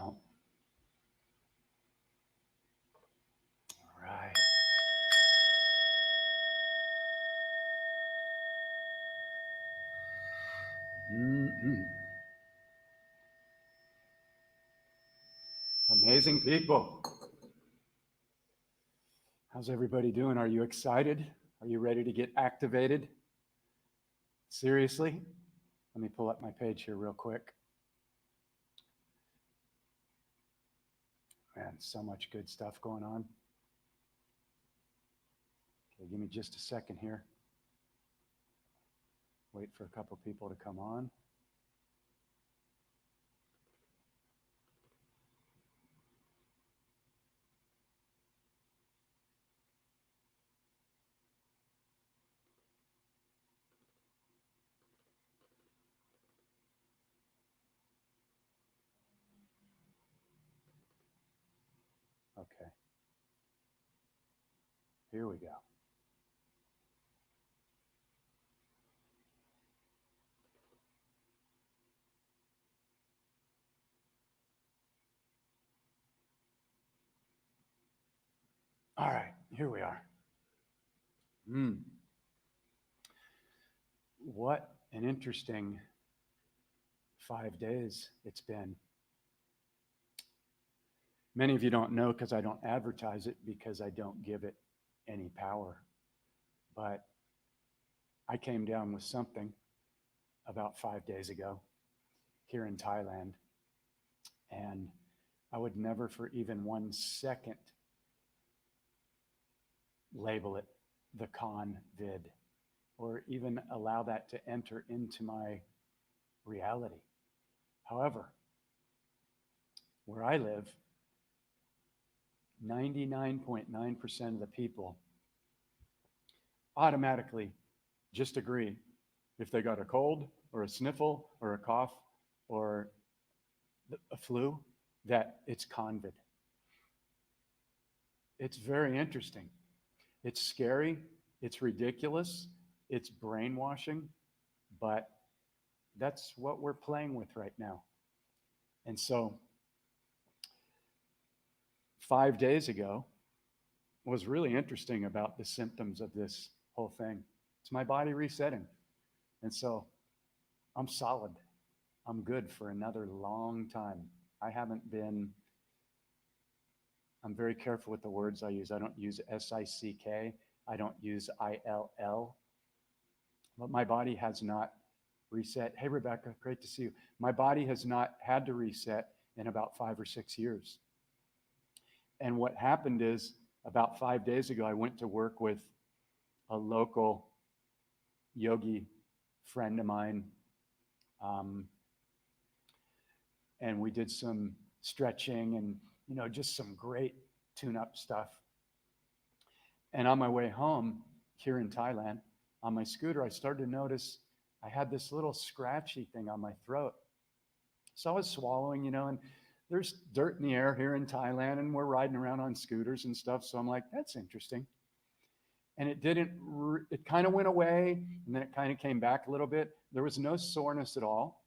don't. All right. Mm-mm. Amazing people. How's everybody doing? Are you excited? Are you ready to get activated? Seriously? Let me pull up my page here real quick. Man, so much good stuff going on. Okay, give me just a second here. Wait for a couple people to come on. Okay. Here we go. All right, here we are. What an interesting 5 days it's been. Many of you don't know because I don't advertise it, because I don't give it any power. But I came down with something about 5 days ago here in Thailand. And I would never for even 1 second label it the con vid, or even allow that to enter into my reality. However, where I live, 99.9% of the people automatically just agree if they got a cold or a sniffle or a cough or a flu that it's COVID. It's very interesting. It's scary. It's ridiculous. It's brainwashing, but that's what we're playing with right now. And so 5 days ago was really interesting about the symptoms of this whole thing. It's my body resetting. And so I'm solid. I'm good for another long time. I'm very careful with the words I use. I don't use SICK. I don't use ILL. But my body has not reset. Hey, Rebecca, great to see you. My body has not had to reset in about 5 or 6 years. And what happened is, about 5 days ago, I went to work with a local yogi friend of mine. And we did some stretching and, just some great tune-up stuff. And on my way home here in Thailand, on my scooter, I started to notice I had this little scratchy thing on my throat. So I was swallowing, and there's dirt in the air here in Thailand, and we're riding around on scooters and stuff. So I'm like, that's interesting. And it kind of went away, and then it kind of came back a little bit. There was no soreness at all.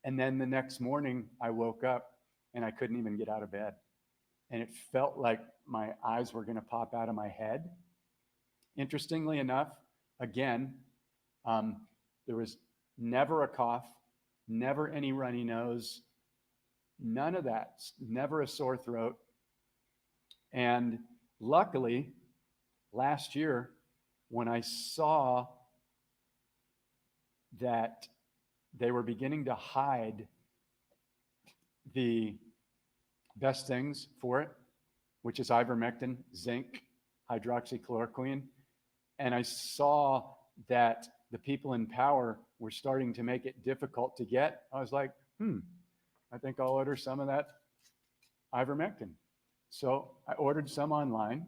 And then the next morning I woke up and I couldn't even get out of bed. And it felt like my eyes were going to pop out of my head. Interestingly enough, again, there was never a cough, never any runny nose, none of that, never a sore throat. And luckily, last year, when I saw that they were beginning to hide the best things for it, which is ivermectin, zinc, hydroxychloroquine, and I saw that the people in power were starting to make it difficult to get, I was like, I think I'll order some of that ivermectin. So I ordered some online.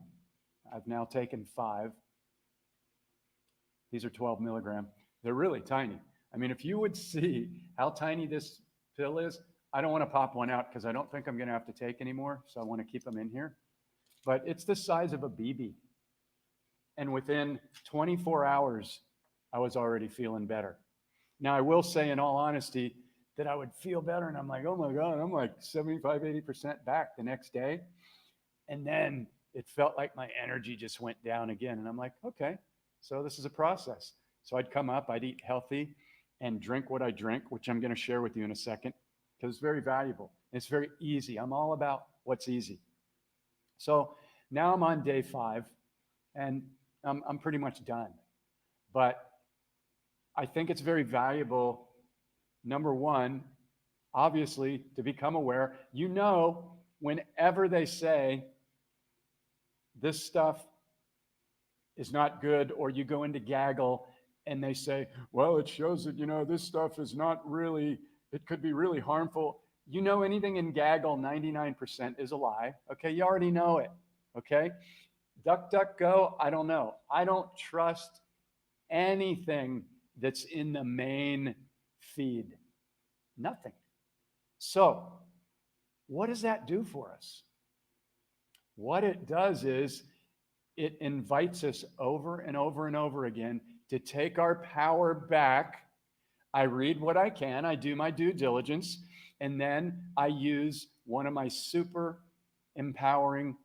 I've now taken 5. These are 12 milligram. They're really tiny. I mean, if you would see how tiny this pill is, I don't want to pop one out because I don't think I'm going to have to take any more. So I want to keep them in here. But it's the size of a BB. And within 24 hours, I was already feeling better. Now, I will say, in all honesty, that I would feel better. And I'm like, oh my God, I'm like 75, 80% back the next day. And then it felt like my energy just went down again. And I'm like, okay, so this is a process. So I'd come up, I'd eat healthy and drink what I drink, which I'm going to share with you in a second, because it's very valuable. It's very easy. I'm all about what's easy. So now I'm on day 5, and I'm pretty much done. But I think it's very valuable, number one, obviously, to become aware. You know, whenever they say this stuff is not good, or you go into gaggle and they say, well, it shows that, this stuff is not really, it could be really harmful. You know, anything in gaggle, 99% is a lie. Okay, you already know it. Okay, duck, duck, go. I don't know. I don't trust anything that's in the main feed. Nothing. So, what does that do for us? What it does is it invites us over and over and over again to take our power back. I read what I can, I do my due diligence, and then I use one of my super empowering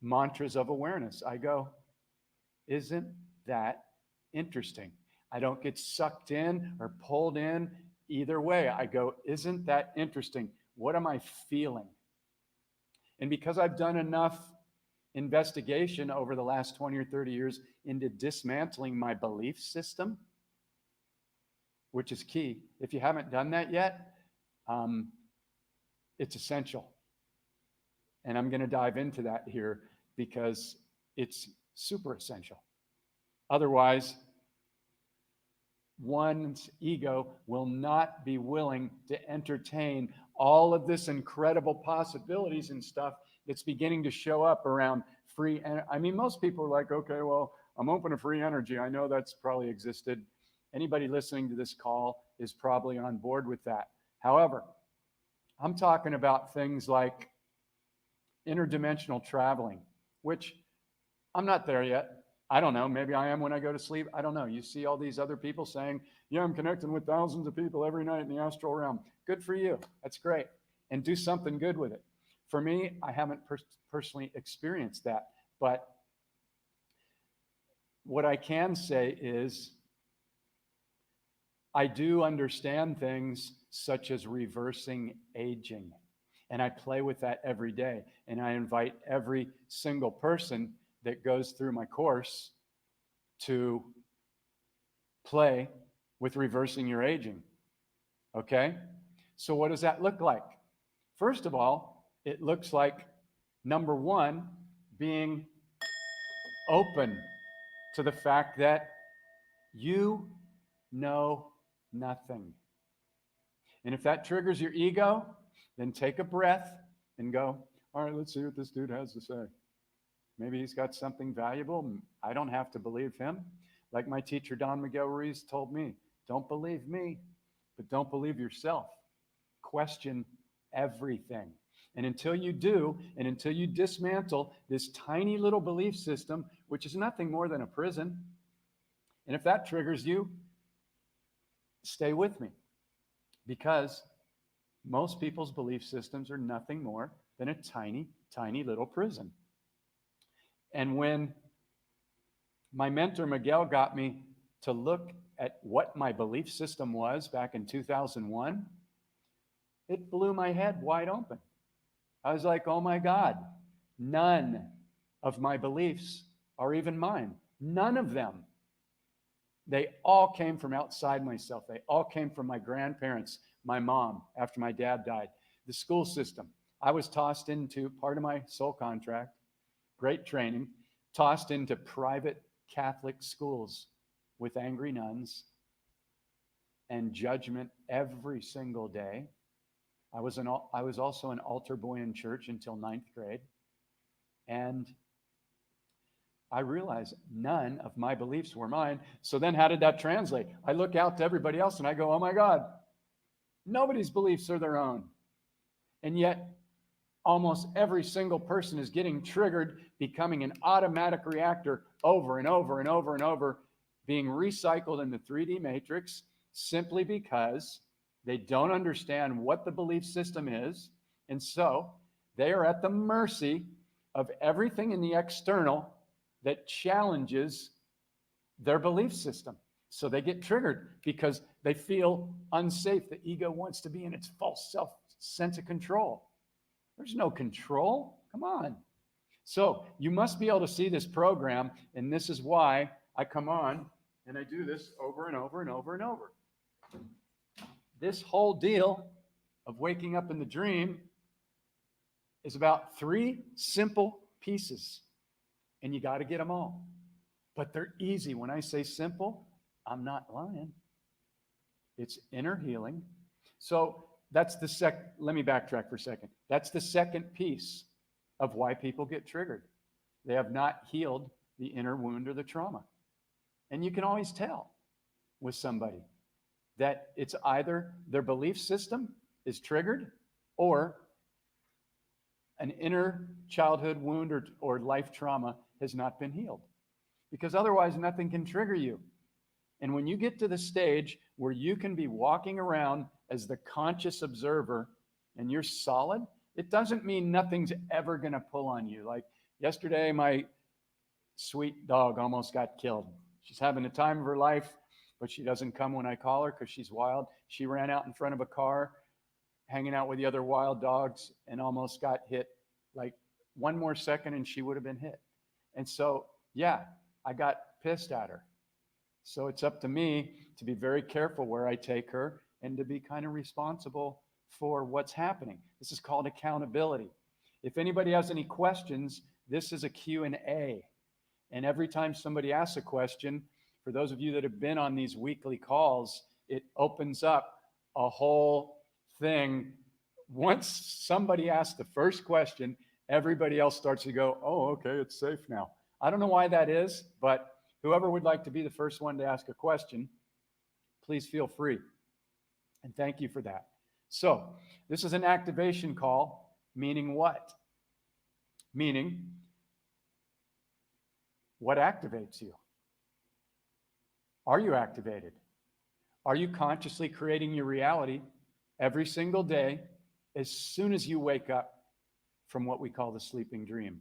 mantras of awareness. I go, isn't that interesting? I don't get sucked in or pulled in either way. I go, isn't that interesting? What am I feeling? And because I've done enough investigation over the last 20 or 30 years into dismantling my belief system, which is key. If you haven't done that yet, it's essential. And I'm going to dive into that here because it's super essential. Otherwise, one's ego will not be willing to entertain all of this incredible possibilities and stuff that's beginning to show up around free. I mean, most people are like, okay, well, I'm open to free energy. I know that's probably existed. Anybody listening to this call is probably on board with that. However, I'm talking about things like interdimensional traveling, which I'm not there yet. I don't know. Maybe I am when I go to sleep. I don't know. You see all these other people saying, yeah, I'm connecting with thousands of people every night in the astral realm. Good for you. That's great. And do something good with it. For me, I haven't personally experienced that. But what I can say is I do understand things such as reversing aging. And I play with that every day. And I invite every single person that goes through my course to play with reversing your aging. Okay? So what does that look like? First of all, it looks like, number one, being open to the fact that you know nothing. And if that triggers your ego, then take a breath and go, all right, let's see what this dude has to say. Maybe he's got something valuable. I don't have to believe him. Like my teacher, Don Miguel Ruiz, told me, don't believe me, but don't believe yourself. Question everything. And until you do, and until you dismantle this tiny little belief system, which is nothing more than a prison, and if that triggers you, stay with me. Because most people's belief systems are nothing more than a tiny, tiny little prison. And when my mentor, Miguel, got me to look at what my belief system was back in 2001, it blew my head wide open. I was like, oh my God, none of my beliefs are even mine. None of them. They all came from outside myself. They all came from my grandparents, my mom, after my dad died, the school system. I was tossed into, part of my soul contract, great training, tossed into private Catholic schools with angry nuns and judgment every single day. I was also an altar boy in church until 9th grade. And I realized none of my beliefs were mine. So then how did that translate? I look out to everybody else and I go, oh my God, nobody's beliefs are their own. And yet almost every single person is getting triggered, becoming an automatic reactor over and over and over and over, being recycled in the 3D matrix simply because They don't understand what the belief system is. And so they are at the mercy of everything in the external that challenges their belief system. So they get triggered because they feel unsafe. The ego wants to be in its false self sense of control. There's no control. Come on. So you must be able to see this program, and this is why I come on and I do this over and over and over and over. This whole deal of waking up in the dream is about 3 simple pieces, and you got to get them all. But they're easy. When I say simple, I'm not lying. It's inner healing. So that's the let me backtrack for a second. That's the second piece of why people get triggered. They have not healed the inner wound or the trauma. And you can always tell with somebody that it's either their belief system is triggered or an inner childhood wound or life trauma has not been healed. Because otherwise, nothing can trigger you. And when you get to the stage where you can be walking around as the conscious observer and you're solid, it doesn't mean nothing's ever going to pull on you. Like yesterday, my sweet dog almost got killed. She's having the time of her life, but she doesn't come when I call her because she's wild. She ran out in front of a car, hanging out with the other wild dogs, and almost got hit. Like one more second and she would have been hit. And so, yeah, I got pissed at her. So it's up to me to be very careful where I take her and to be kind of responsible for what's happening. This is called accountability. If anybody has any questions, this is a Q&A. And every time somebody asks a question, for those of you that have been on these weekly calls, it opens up a whole thing. Once somebody asks the first question, everybody else starts to go, oh, okay, it's safe now. I don't know why that is, but whoever would like to be the first one to ask a question, please feel free. And thank you for that. So this is an activation call, meaning what? Meaning, what activates you? Are you activated? Are you consciously creating your reality every single day as soon as you wake up from what we call the sleeping dream?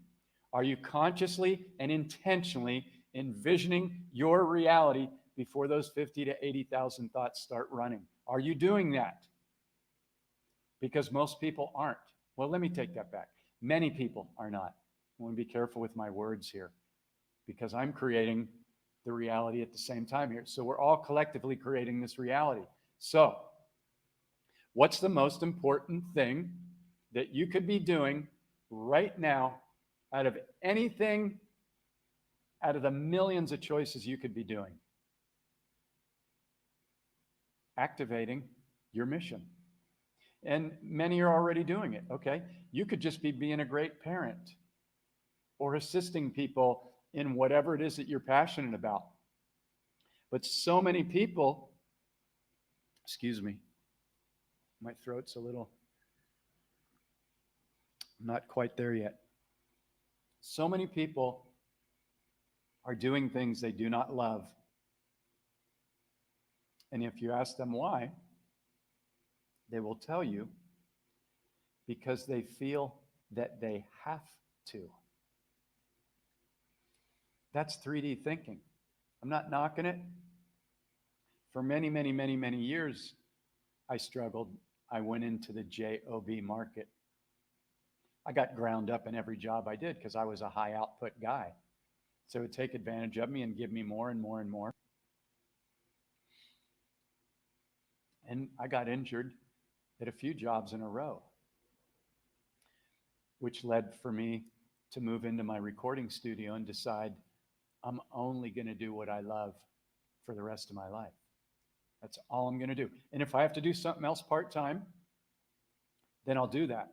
Are you consciously and intentionally envisioning your reality before those 50 to 80,000 thoughts start running? Are you doing that? Because most people aren't. Well, let me take that back. Many people are not. I want to be careful with my words here because I'm creating the reality at the same time here. So we're all collectively creating this reality. So what's the most important thing that you could be doing right now out of anything, out of the millions of choices you could be doing? Activating your mission. And many are already doing it, okay? You could just be being a great parent or assisting people in whatever it is that you're passionate about. But so many people, excuse me, my throat's a little, I'm not quite there yet. So many people are doing things they do not love. And if you ask them why, they will tell you because they feel that they have to. That's 3D thinking. I'm not knocking it. For many, many, many, many years, I struggled. I went into the job market. I got ground up in every job I did because I was a high output guy. So it would take advantage of me and give me more and more and more. And I got injured at a few jobs in a row, which led for me to move into my recording studio and decide I'm only going to do what I love for the rest of my life. That's all I'm going to do. And if I have to do something else part-time, then I'll do that.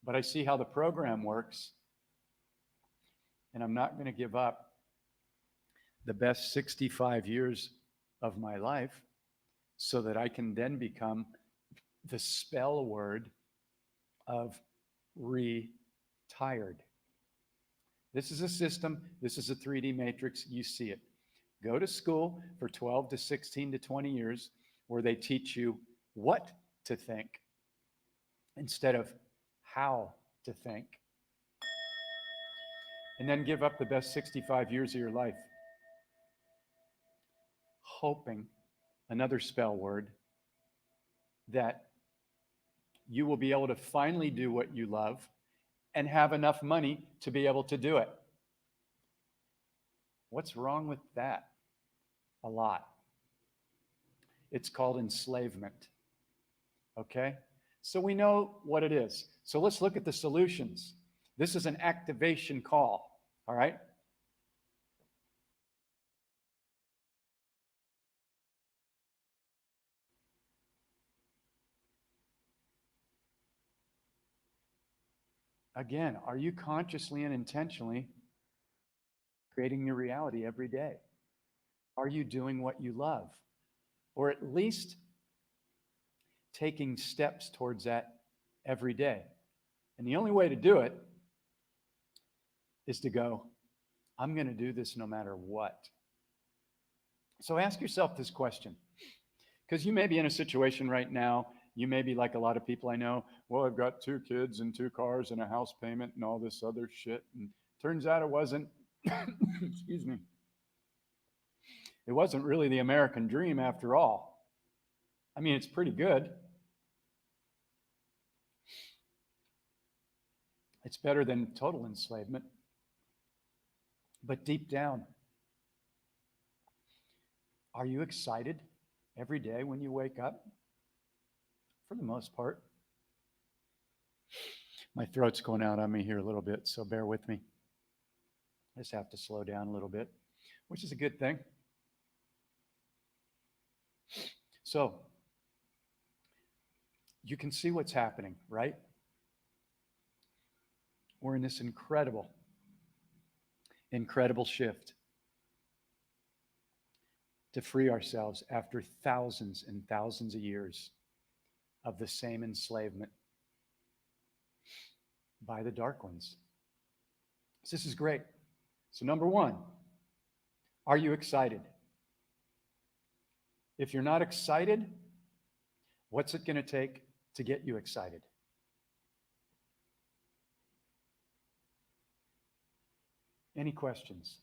But I see how the program works, and I'm not going to give up the best 65 years of my life so that I can then become the spell word of retired. This is a system. This is a 3D matrix. You see it. Go to school for 12 to 16 to 20 years where they teach you what to think instead of how to think. And then give up the best 65 years of your life hoping, another spell word, that you will be able to finally do what you love and have enough money to be able to do it. What's wrong with that? A lot. It's called enslavement. Okay? So we know what it is. So let's look at the solutions. This is an activation call. All right? Again, are you consciously and intentionally creating your reality every day? Are you doing what you love? Or at least taking steps towards that every day? And the only way to do it is to go, I'm going to do this no matter what. So ask yourself this question, because you may be in a situation right now. You may be like a lot of people I know. Well, I've got 2 kids and 2 cars and a house payment and all this other shit. And turns out it wasn't, excuse me, it wasn't really the American dream after all. I mean, it's pretty good. It's better than total enslavement. But deep down, are you excited every day when you wake up? For the most part. My throat's going out on me here a little bit, so bear with me. I just have to slow down a little bit, which is a good thing. So, you can see what's happening, right? We're in this incredible shift to free ourselves after thousands and thousands of years of the same enslavement by the dark ones. So this is great. So number 1, are you excited? If you're not excited, what's it going to take to get you excited? Any questions?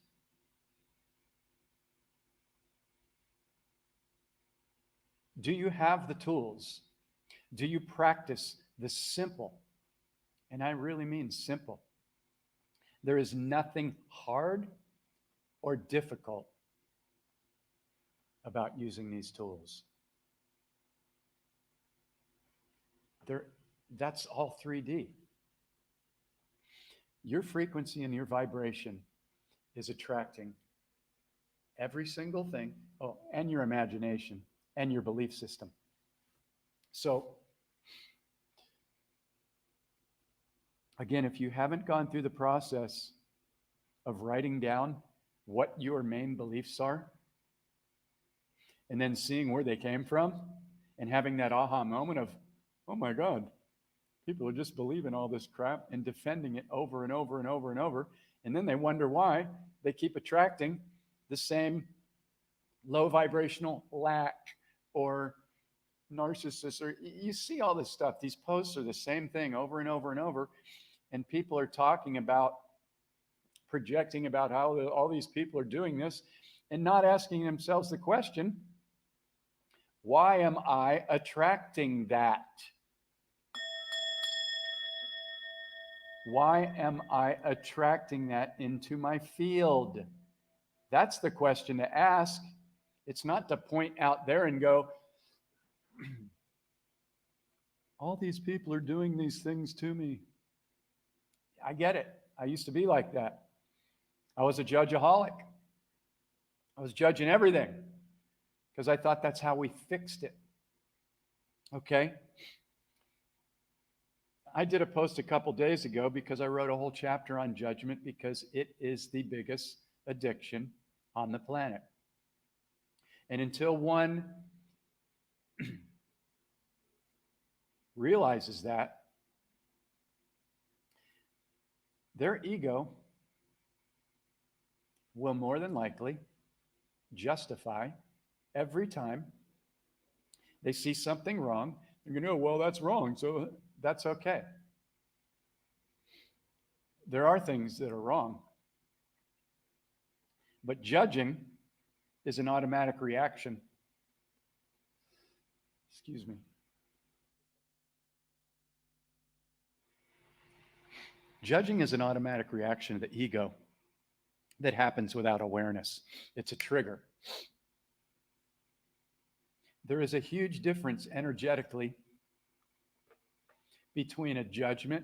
Do you have the tools? Do you practice the simple? And I really mean simple. There is nothing hard or difficult about using these tools. That's all 3D. Your frequency and your vibration is attracting every single thing, and your imagination and your belief system. So, again, if you haven't gone through the process of writing down what your main beliefs are, and then seeing where they came from, and having that aha moment of, oh my God, people are just believing all this crap and defending it over and over and over and over, and then they wonder why they keep attracting the same low vibrational lack or narcissists, or you see all this stuff. These posts are the same thing over and over and over, and people are talking about projecting about how all these people are doing this and not asking themselves the question, why am I attracting that? Why am I attracting that into my field? That's the question to ask. It's not to point out there and go, all these people are doing these things to me. I get it. I used to be like that. I was a judgeaholic. I was judging everything because I thought that's how we fixed it. Okay? I did a post a couple days ago because I wrote a whole chapter on judgment because it is the biggest addiction on the planet. And until one realizes that, their ego will more than likely justify every time They see something wrong. They're going to go, well, that's wrong. So that's okay. There are things that are wrong. But judging is an automatic reaction. Excuse me. Judging is an automatic reaction of the ego that happens without awareness. It's a trigger. There is a huge difference energetically between a judgment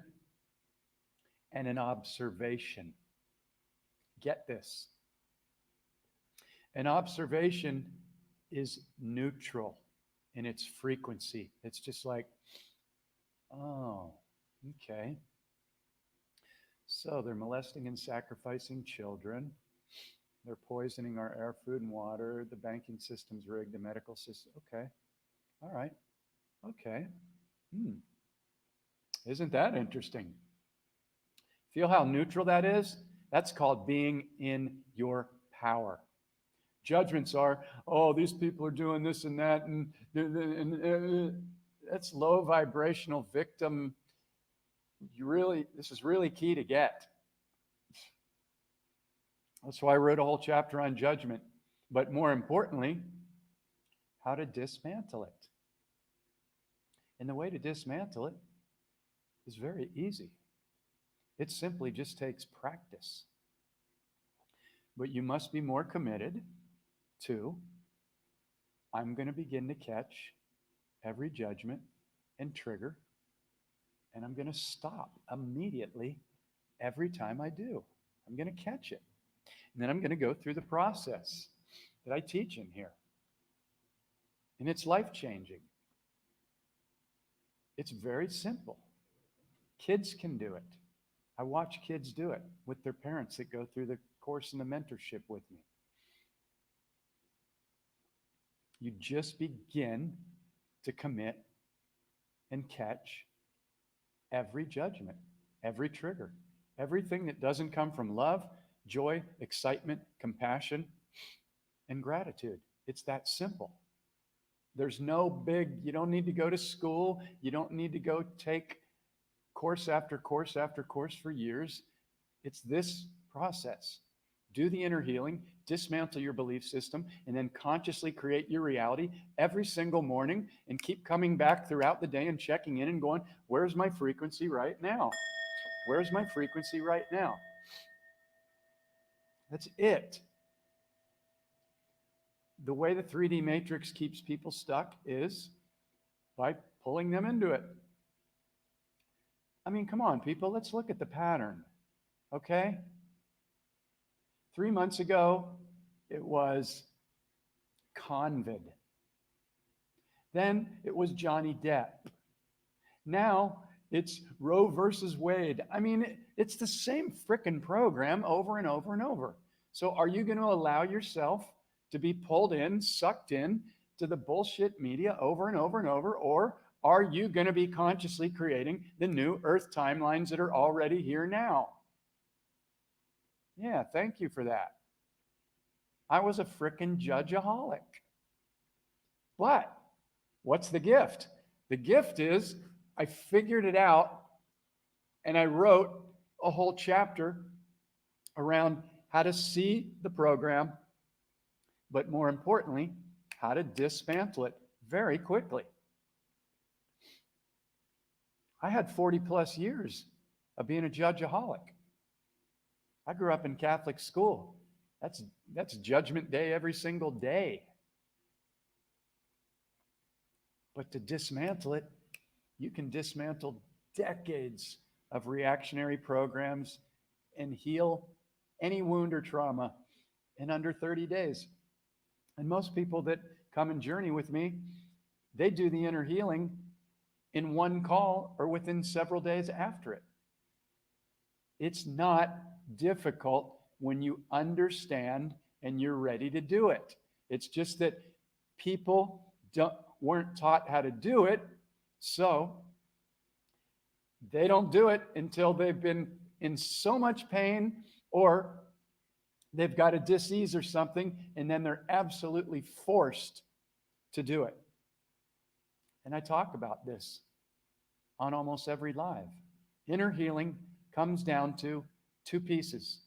and an observation. Get this. An observation is neutral in its frequency. It's just like, oh, okay. So they're molesting and sacrificing children. They're poisoning our air, food, and water. The banking system's rigged, the medical system. Okay. All right. Okay. Isn't that interesting? Feel how neutral that is? That's called being in your power. Judgments are, oh, these people are doing this and that, and that's low vibrational victim. This is really key to get. That's why I wrote a whole chapter on judgment. But more importantly, how to dismantle it. And the way to dismantle it is very easy. It simply just takes practice. But you must be more committed to, I'm going to begin to catch every judgment and trigger, and I'm going to stop immediately every time I do. I'm going to catch it. And then I'm going to go through the process that I teach in here. And it's life-changing. It's very simple. Kids can do it. I watch kids do it with their parents that go through the course and the mentorship with me. You just begin to commit and catch every judgment, every trigger, everything that doesn't come from love, joy, excitement, compassion, and gratitude. It's that simple. There's no big, you don't need to go to school. You don't need to go take course after course after course for years. It's this process. Do the inner healing, dismantle your belief system, and then consciously create your reality every single morning and keep coming back throughout the day and checking in and going, where's my frequency right now? Where's my frequency right now? That's it. The way the 3D matrix keeps people stuck is by pulling them into it. I mean, come on, people, let's look at the pattern, okay? 3 months ago, it was Convid. Then it was Johnny Depp. Now it's Roe versus Wade. I mean, it's the same frickin' program over and over and over. So are you going to allow yourself to be pulled in, sucked in to the bullshit media over and over and over, or are you going to be consciously creating the new Earth timelines that are already here now? Yeah, thank you for that. I was a frickin' judgeaholic. But what's the gift? The gift is I figured it out and I wrote a whole chapter around how to see the program, but more importantly, how to dismantle it very quickly. I had 40 plus years of being a judgeaholic. I grew up in Catholic school. That's Judgment Day every single day. But to dismantle it, you can dismantle decades of reactionary programs and heal any wound or trauma in under 30 days. And most people that come and journey with me, they do the inner healing in one call or within several days after it. It's not difficult when you understand and you're ready to do it. It's just that people weren't taught how to do it, so they don't do it until they've been in so much pain or they've got a disease or something, and then they're absolutely forced to do it. And I talk about this on almost every live. Inner healing comes down to two pieces.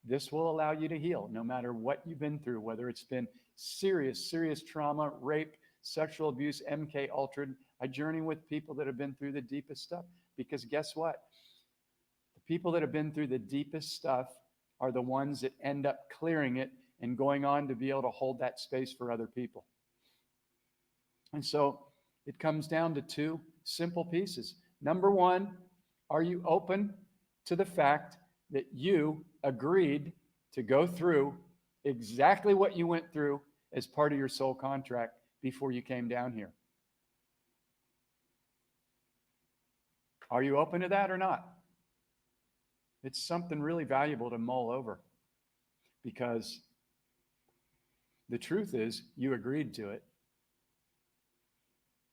This will allow you to heal no matter what you've been through, whether it's been serious trauma, rape, sexual abuse, MK Ultra. I journey with people that have been through the deepest stuff, because guess what? The people that have been through the deepest stuff are the ones that end up clearing it and going on to be able to hold that space for other people. And so it comes down to two simple pieces. Number one, are you open to the fact that you agreed to go through exactly what you went through as part of your soul contract before you came down here? Are you open to that or not? It's something really valuable to mull over, because the truth is you agreed to it.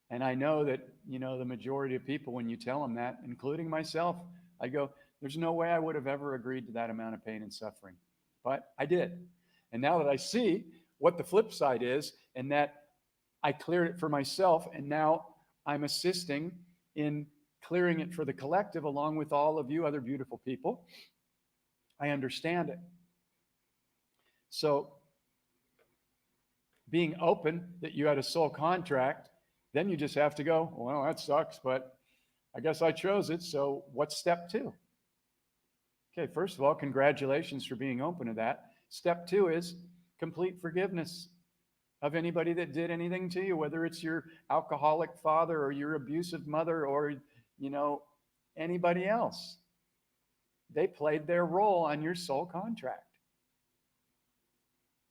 And I know that, the majority of people, when you tell them that, including myself, I go, there's no way I would have ever agreed to that amount of pain and suffering. But I did. And now that I see what the flip side is, and that I cleared it for myself, and now I'm assisting in clearing it for the collective along with all of you other beautiful people, I understand it. So being open that you had a soul contract, then you just have to go, well, that sucks, but I guess I chose it. So what's step two? Okay, first of all, congratulations for being open to that. Step two is complete forgiveness of anybody that did anything to you, whether it's your alcoholic father or your abusive mother or, anybody else. They played their role on your soul contract.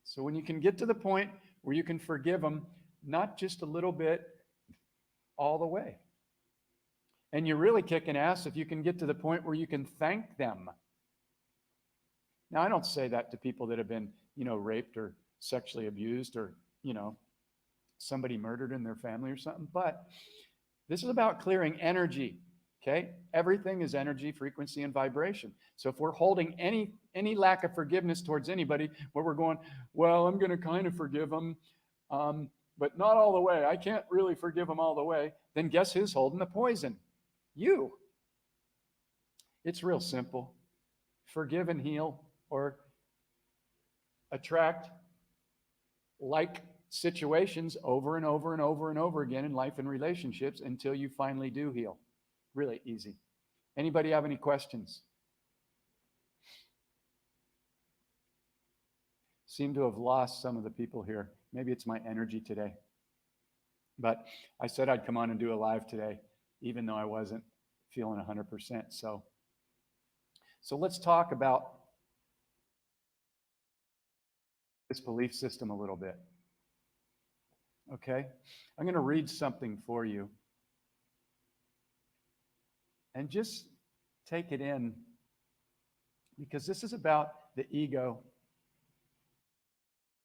So when you can get to the point where you can forgive them, not just a little bit, all the way. And you're really kicking ass if you can get to the point where you can thank them. Now, I don't say that to people that have been, raped or sexually abused or, somebody murdered in their family or something, but this is about clearing energy. Okay? Everything is energy, frequency, and vibration. So if we're holding any lack of forgiveness towards anybody, where we're going, well, I'm going to kind of forgive them, but not all the way. I can't really forgive them all the way. Then guess who's holding the poison? You. It's real simple. Forgive and heal, or attract like situations over and over and over and over again in life and relationships until you finally do heal. Really easy. Anybody have any questions? Seem to have lost some of the people here. Maybe it's my energy today. But I said I'd come on and do a live today, even though I wasn't feeling 100%. So let's talk about this belief system a little bit. Okay? I'm going to read something for you. And just take it in, because this is about the ego.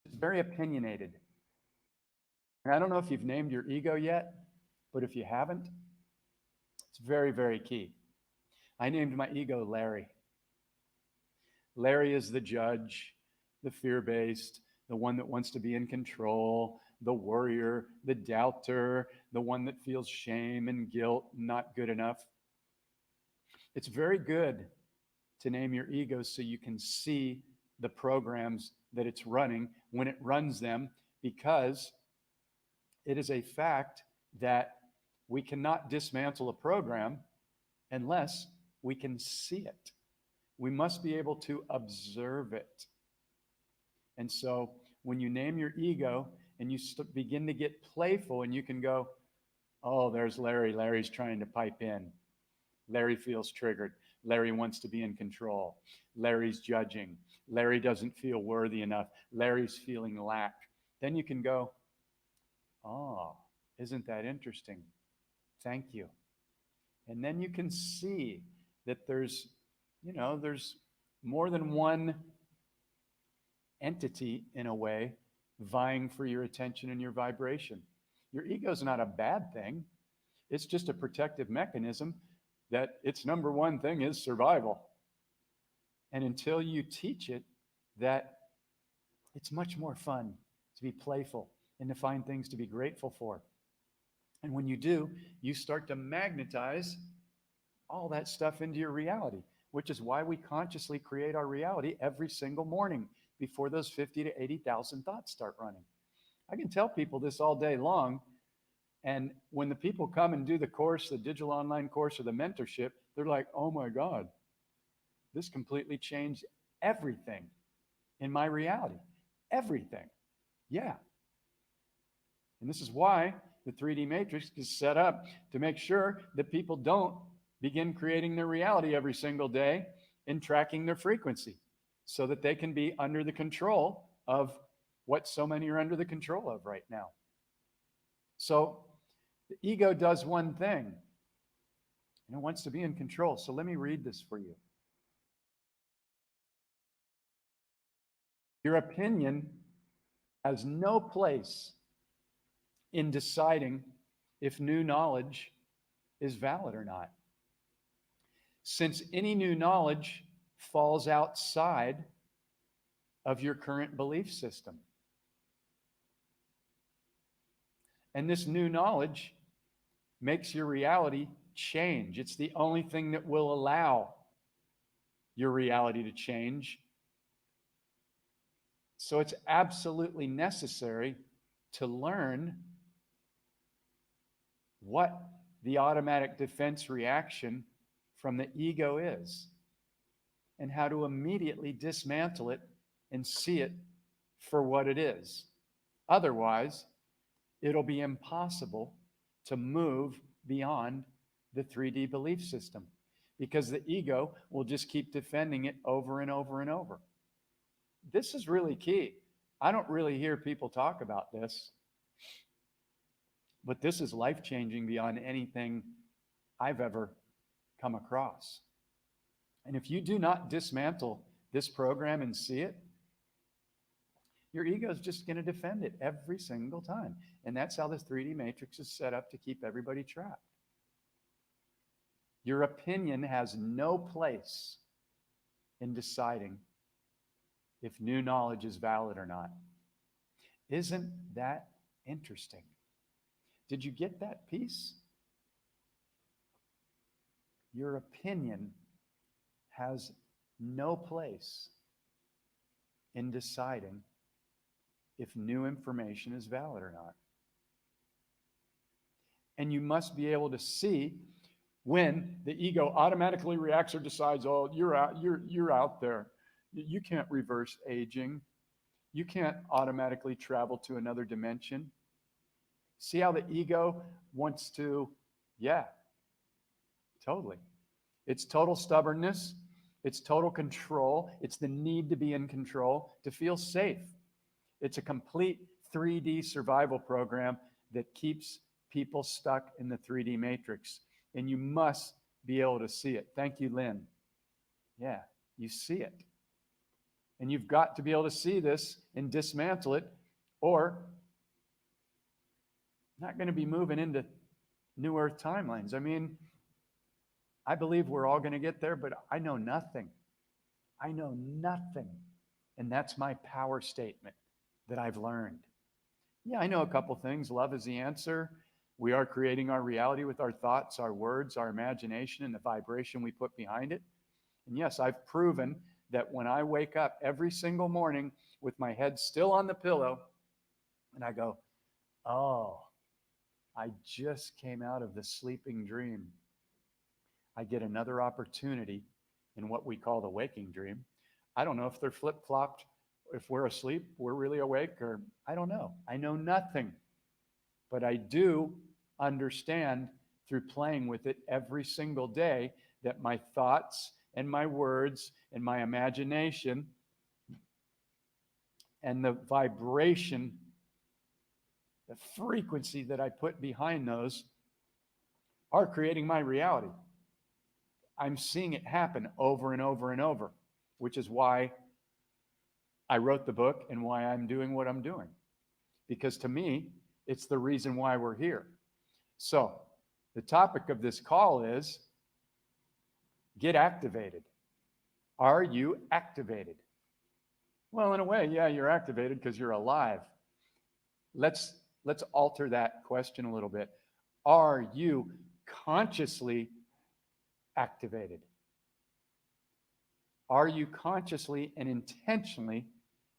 It's very opinionated. And I don't know if you've named your ego yet, but if you haven't, it's very, very key. I named my ego Larry. Larry is the judge, the fear-based, the one that wants to be in control, the worrier, the doubter, the one that feels shame and guilt, not good enough. It's very good to name your ego so you can see the programs that it's running when it runs them, because it is a fact that we cannot dismantle a program unless we can see it. We must be able to observe it. And so when you name your ego and you begin to get playful, and you can go, oh, there's Larry. Larry's trying to pipe in. Larry feels triggered. Larry wants to be in control. Larry's judging. Larry doesn't feel worthy enough. Larry's feeling lack. Then you can go, oh, isn't that interesting? Thank you. And then you can see that there's more than one entity, in a way, vying for your attention and your vibration. Your ego is not a bad thing. It's just a protective mechanism that its number one thing is survival. And until you teach it that it's much more fun to be playful and to find things to be grateful for, And when you do, you start to magnetize all that stuff into your reality, which is why we consciously create our reality every single morning before those 50 to 80,000 thoughts start running. I can tell people this all day long. And when the people come and do the course, the digital online course or the mentorship, they're like, oh my God, this completely changed everything in my reality. Everything. Yeah. And this is why the 3D matrix is set up to make sure that people don't begin creating their reality every single day and tracking their frequency so that they can be under the control of what so many are under the control of right now. So the ego does one thing, and it wants to be in control. So let me read this for you. Your opinion has no place in deciding if new knowledge is valid or not. Since any new knowledge falls outside of your current belief system. And this new knowledge makes your reality change. It's the only thing that will allow your reality to change. So it's absolutely necessary to learn what the automatic defense reaction from the ego is and how to immediately dismantle it and see it for what it is. Otherwise, it'll be impossible to move beyond the 3D belief system because the ego will just keep defending it over and over and over. This is really key. I don't really hear people talk about this, but this is life-changing beyond anything I've ever come across. And if you do not dismantle this program and see it, your ego is just going to defend it every single time. And that's how this 3D matrix is set up to keep everybody trapped. Your opinion has no place in deciding if new knowledge is valid or not. Isn't that interesting? Did you get that piece? Your opinion has no place in deciding if new information is valid or not. And you must be able to see when the ego automatically reacts or decides, oh, you're out there. You can't reverse aging. You can't automatically travel to another dimension. See how the ego wants to, yeah, totally. It's total stubbornness. It's total control. It's the need to be in control, to feel safe. It's a complete 3D survival program that keeps people stuck in the 3D matrix. And you must be able to see it. Thank you, Lynn. Yeah, you see it. And you've got to be able to see this and dismantle it, or not going to be moving into new earth timelines. I mean, I believe we're all going to get there, but I know nothing. I know nothing. And that's my power statement that I've learned. Yeah, I know a couple things. Love is the answer. We are creating our reality with our thoughts, our words, our imagination, and the vibration we put behind it. And yes, I've proven that when I wake up every single morning with my head still on the pillow, and I go, oh, I just came out of the sleeping dream. I get another opportunity in what we call the waking dream. I don't know if they're flip-flopped, if we're asleep, we're really awake, or I don't know. I know nothing. But I do understand through playing with it every single day that my thoughts and my words and my imagination and the vibration, the frequency that I put behind those are creating my reality. I'm seeing it happen over and over and over, which is why I wrote the book and why I'm doing what I'm doing. Because to me, it's the reason why we're here. So the topic of this call is get activated. Are you activated? Well, in a way, yeah, you're activated because you're alive. Let's alter that question a little bit. Are you consciously activated? Are you consciously and intentionally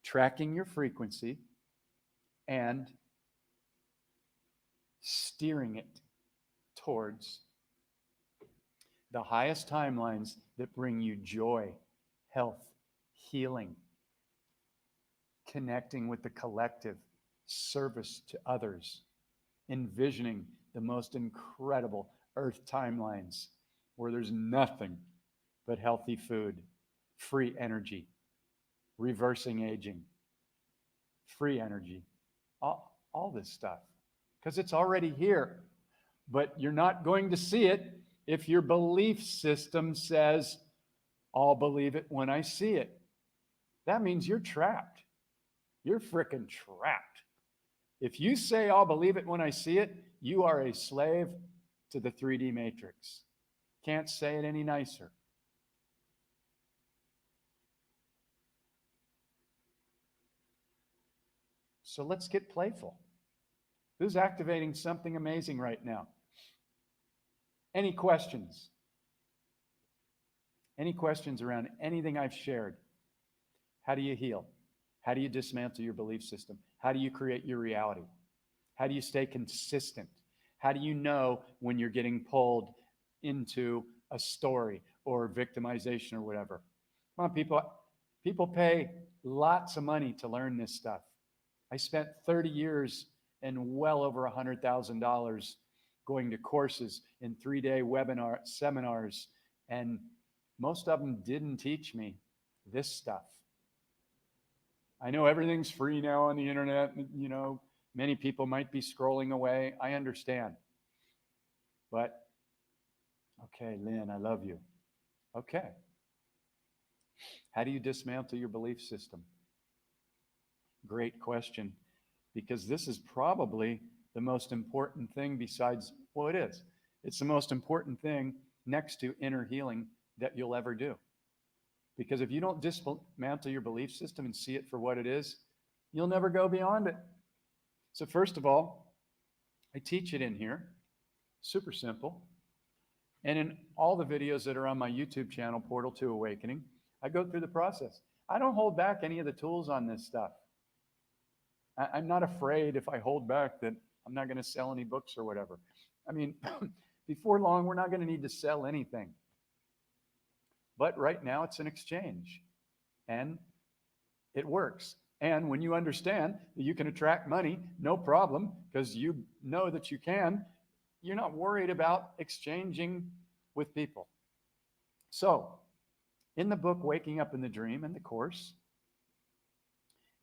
tracking your frequency and steering it towards the highest timelines that bring you joy, health, healing, connecting with the collective, service to others, envisioning the most incredible earth timelines where there's nothing but healthy food, free energy, reversing aging, free energy, all this stuff, because it's already here. But you're not going to see it if your belief system says, I'll believe it when I see it. That means you're trapped. You're freaking trapped. If you say, I'll believe it when I see it, you are a slave to the 3D matrix. Can't say it any nicer. So let's get playful. Who's activating something amazing right now? Any questions? Any questions around anything I've shared? How do you heal? How do you dismantle your belief system? How do you create your reality? How do you stay consistent? How do you know when you're getting pulled into a story or victimization or whatever? Come on, people. People pay lots of money to learn this stuff. I spent 30 years and well over $100,000 going to courses in 3-day seminars, and most of them didn't teach me this stuff. I know everything's free now on the internet. You know, many people might be scrolling away. I understand. But, okay, Lynn, I love you. Okay. How do you dismantle your belief system? Great question, because this is probably the most important thing besides, well, it is. It's the most important thing next to inner healing that you'll ever do. Because if you don't dismantle your belief system and see it for what it is, you'll never go beyond it. So first of all, I teach it in here, super simple. And in all the videos that are on my YouTube channel, Portal to Awakening, I go through the process. I don't hold back any of the tools on this stuff. I'm not afraid if I hold back that I'm not going to sell any books or whatever. I mean, before long, we're not going to need to sell anything. But right now, it's an exchange, and it works. And when you understand that you can attract money, no problem, because you know that you can, you're not worried about exchanging with people. So, in the book, Waking Up in the Dream, in the course,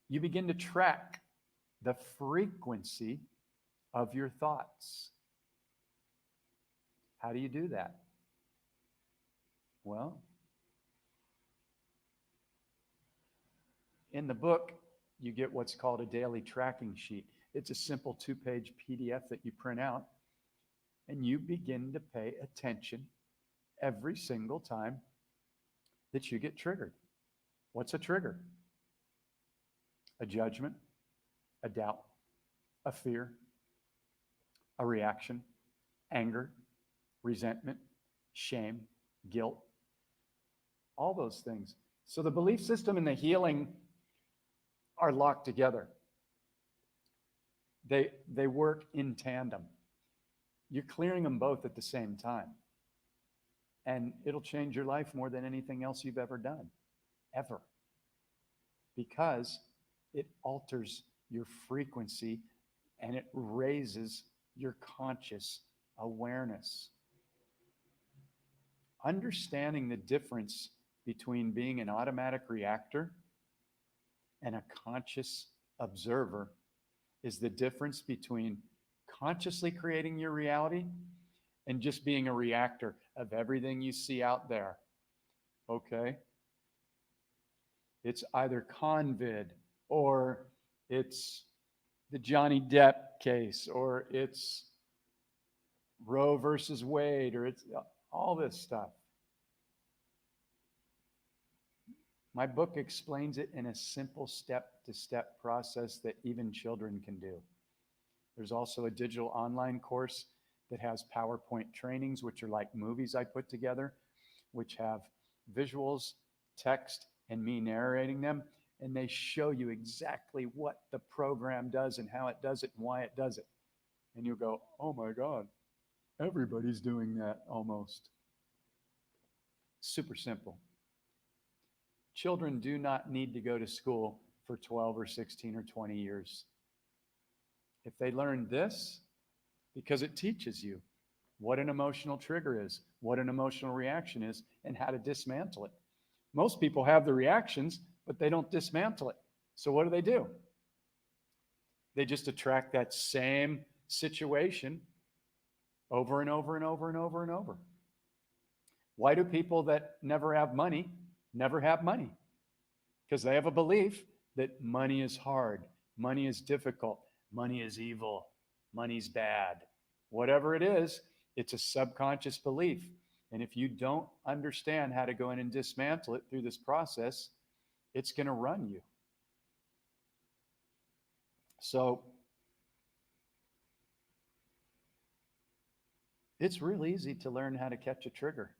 you begin to track the frequency of your thoughts. How do you do that? Well, in the book, you get what's called a daily tracking sheet. It's a simple 2-page PDF that you print out, and you begin to pay attention every single time that you get triggered. What's a trigger? A judgment, a doubt, a fear, a reaction, anger, resentment, shame, guilt, all those things. So the belief system and the healing are locked together. They work in tandem. You're clearing them both at the same time. And it'll change your life more than anything else you've ever done, ever. Because it alters your frequency and it raises your conscious awareness. Understanding the difference between being an automatic reactor and a conscious observer is the difference between consciously creating your reality and just being a reactor of everything you see out there. Okay? It's either Convid, or it's the Johnny Depp case, or it's Roe versus Wade, or it's all this stuff. My book explains it in a simple step-to-step process that even children can do. There's also a digital online course that has PowerPoint trainings, which are like movies I put together, which have visuals, text, and me narrating them. And they show you exactly what the program does and how it does it and why it does it. And you'll go, oh my God, everybody's doing that almost. Super simple. Children do not need to go to school for 12 or 16 or 20 years. If they learn this, because it teaches you what an emotional trigger is, what an emotional reaction is, and how to dismantle it. Most people have the reactions, but they don't dismantle it. So what do? They just attract that same situation over and over and over and over and over. Why do people that never have money never have money? Because they have a belief that money is hard, money is difficult, money is evil, money's bad. Whatever it is, it's a subconscious belief. And if you don't understand how to go in and dismantle it through this process, it's going to run you. So it's real easy to learn how to catch a trigger.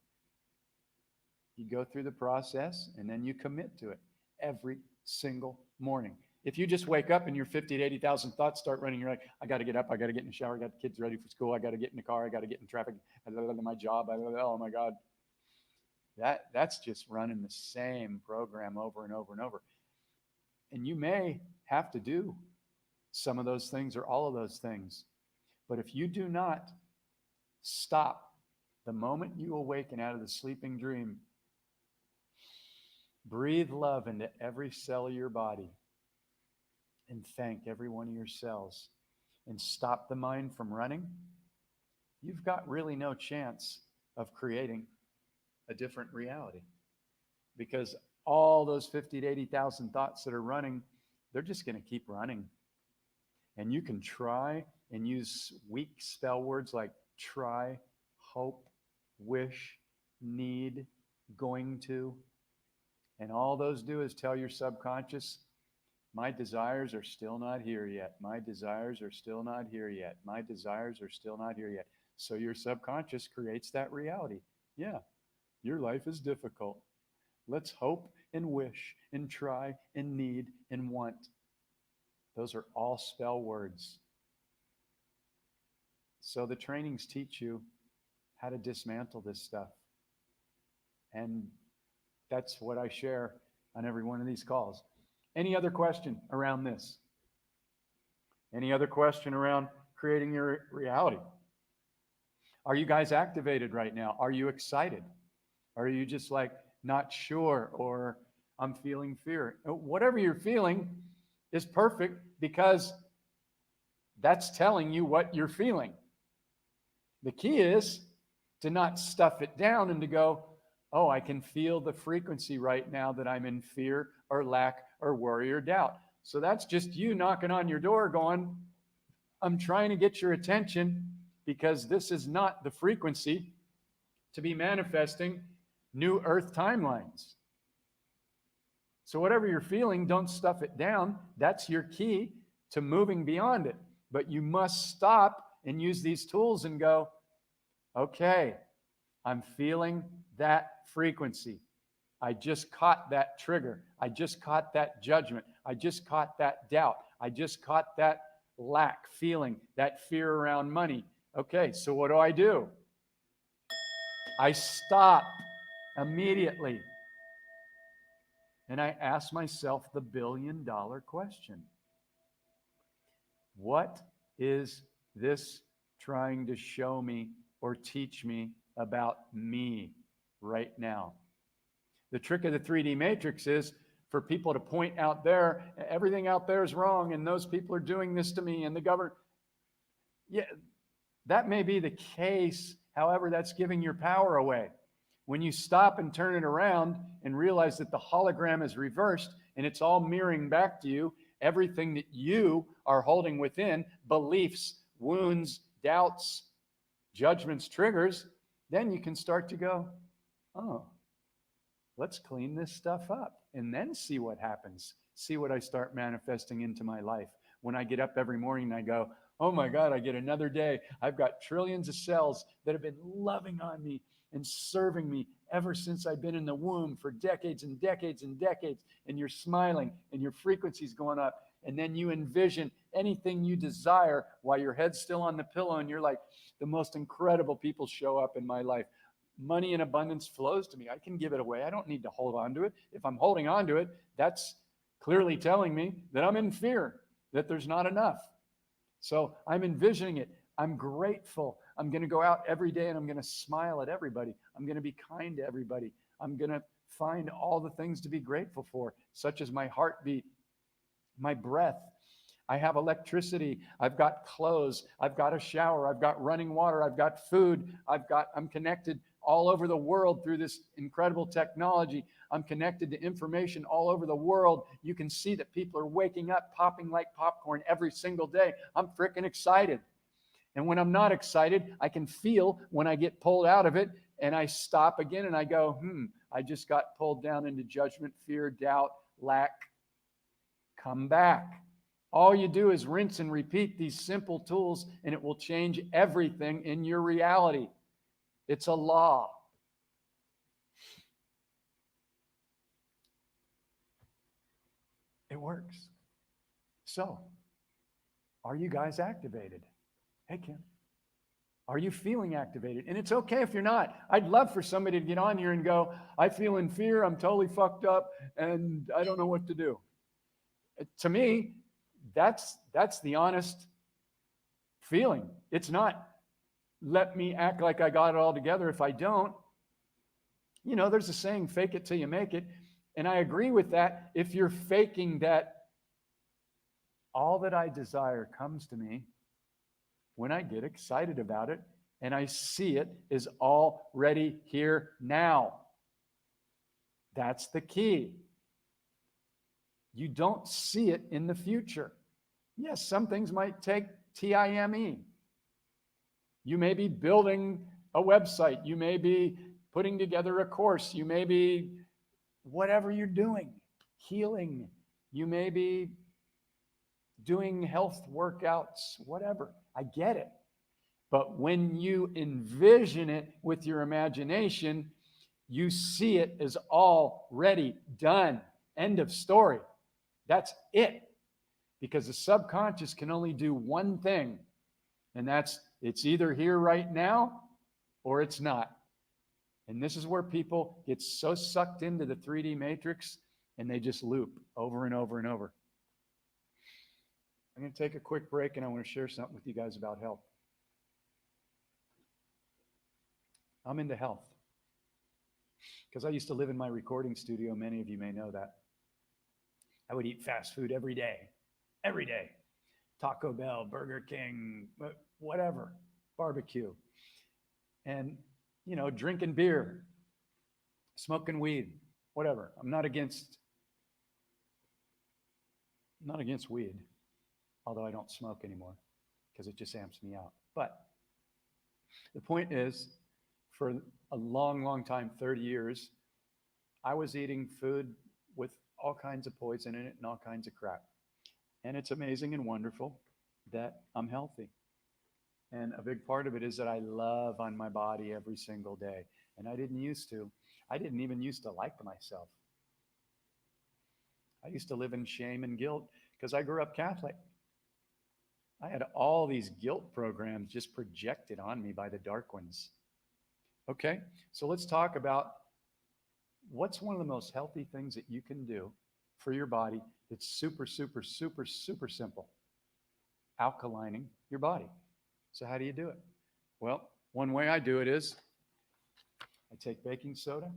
You go through the process and then you commit to it every single morning. If you just wake up and your 50 to 80,000 thoughts start running, you're like, I got to get up, I got to get in the shower, I got the kids ready for school, I got to get in the car, I got to get in traffic, my job, oh my God. That's just running the same program over and over and over. And you may have to do some of those things or all of those things. But if you do not stop the moment you awaken out of the sleeping dream, breathe love into every cell of your body and thank every one of your cells and stop the mind from running, you've got really no chance of creating a different reality. Because all those 50 to 80,000 thoughts that are running, they're just going to keep running. And you can try and use weak spell words like try, hope, wish, need, going to. And all those do is tell your subconscious, my desires are still not here yet. My desires are still not here yet. My desires are still not here yet. So your subconscious creates that reality. Yeah, your life is difficult. Let's hope and wish and try and need and want. Those are all spell words. So the trainings teach you how to dismantle this stuff. And that's what I share on every one of these calls. Any other question around this? Any other question around creating your reality? Are you guys activated right now? Are you excited? Are you just like not sure, or I'm feeling fear? Whatever you're feeling is perfect, because that's telling you what you're feeling. The key is to not stuff it down and to go, oh, I can feel the frequency right now that I'm in fear or lack or worry or doubt. So that's just you knocking on your door going, I'm trying to get your attention, because this is not the frequency to be manifesting new earth timelines. So whatever you're feeling, don't stuff it down. That's your key to moving beyond it. But you must stop and use these tools and go, okay, I'm feeling that frequency. I just caught that trigger. I just caught that judgment. I just caught that doubt. I just caught that lack feeling, that fear around money. Okay, so what do? I stop immediately. And I ask myself the $1 billion question. What is this trying to show me or teach me about me right now? The trick of the 3D matrix is for people to point out there, everything out there is wrong, and those people are doing this to me, and the government. Yeah, that may be the case. However, that's giving your power away. When you stop and turn it around and realize that the hologram is reversed and it's all mirroring back to you, everything that you are holding within, beliefs, wounds, doubts, judgments, triggers, then you can start to go, oh, let's clean this stuff up and then see what happens. See what I start manifesting into my life. When I get up every morning and I go, Oh my God, I get another day. I've got trillions of cells that have been loving on me and serving me ever since I've been in the womb for decades and decades and decades. And you're smiling and your frequency's going up. And then you envision anything you desire while your head's still on the pillow. And you're like, the most incredible people show up in my life. Money in abundance flows to me. I can give it away. I don't need to hold on to it. If I'm holding on to it, that's clearly telling me that I'm in fear, that there's not enough. So I'm envisioning it. I'm grateful. I'm going to go out every day and I'm going to smile at everybody. I'm going to be kind to everybody. I'm going to find all the things to be grateful for, such as my heartbeat, my breath. I have electricity. I've got clothes. I've got a shower. I've got running water. I've got food. I'm connected all over the world through this incredible technology. I'm connected to information all over the world. You can see that people are waking up, popping like popcorn every single day. I'm freaking excited. And when I'm not excited, I can feel when I get pulled out of it and I stop again and I go, I just got pulled down into judgment, fear, doubt, lack. Come back. All you do is rinse and repeat these simple tools and it will change everything in your reality. It's a law. It works. So, are you guys activated? Hey, Kim. Are you feeling activated? And it's okay if you're not. I'd love for somebody to get on here and go, I feel in fear, I'm totally fucked up, and I don't know what to do. To me, that's the honest feeling. It's not, let me act like I got it all together if I don't. You know, there's a saying, fake it till you make it. And I agree with that. If you're faking that, all that I desire comes to me when I get excited about it and I see it is already here now. That's the key. You don't see it in the future. Yes, some things might take time. You may be building a website. You may be putting together a course. You may be whatever you're doing, healing. You may be doing health workouts, whatever. I get it. But when you envision it with your imagination, you see it as already done. End of story. That's it. Because the subconscious can only do one thing, and that's it's either here right now or it's not. And this is where people get so sucked into the 3D matrix and they just loop over and over and over. I'm going to take a quick break and I want to share something with you guys about health. I'm into health because I used to live in my recording studio. Many of you may know that. I would eat fast food every day. Taco Bell, Burger King, whatever, barbecue. And, you know, drinking beer, smoking weed, whatever. I'm not against weed, although I don't smoke anymore because it just amps me out. But the point is, for a long, long time, 30 years, I was eating food with all kinds of poison in it and all kinds of crap. And it's amazing and wonderful that I'm healthy. And a big part of it is that I love on my body every single day. And I didn't used to. I didn't even used to like myself. I used to live in shame and guilt because I grew up Catholic. I had all these guilt programs just projected on me by the dark ones. Okay, so let's talk about what's one of the most healthy things that you can do for your body that's super, super, super, super simple. Alkalining your body. So how do you do it? Well, one way I do it is I take baking soda.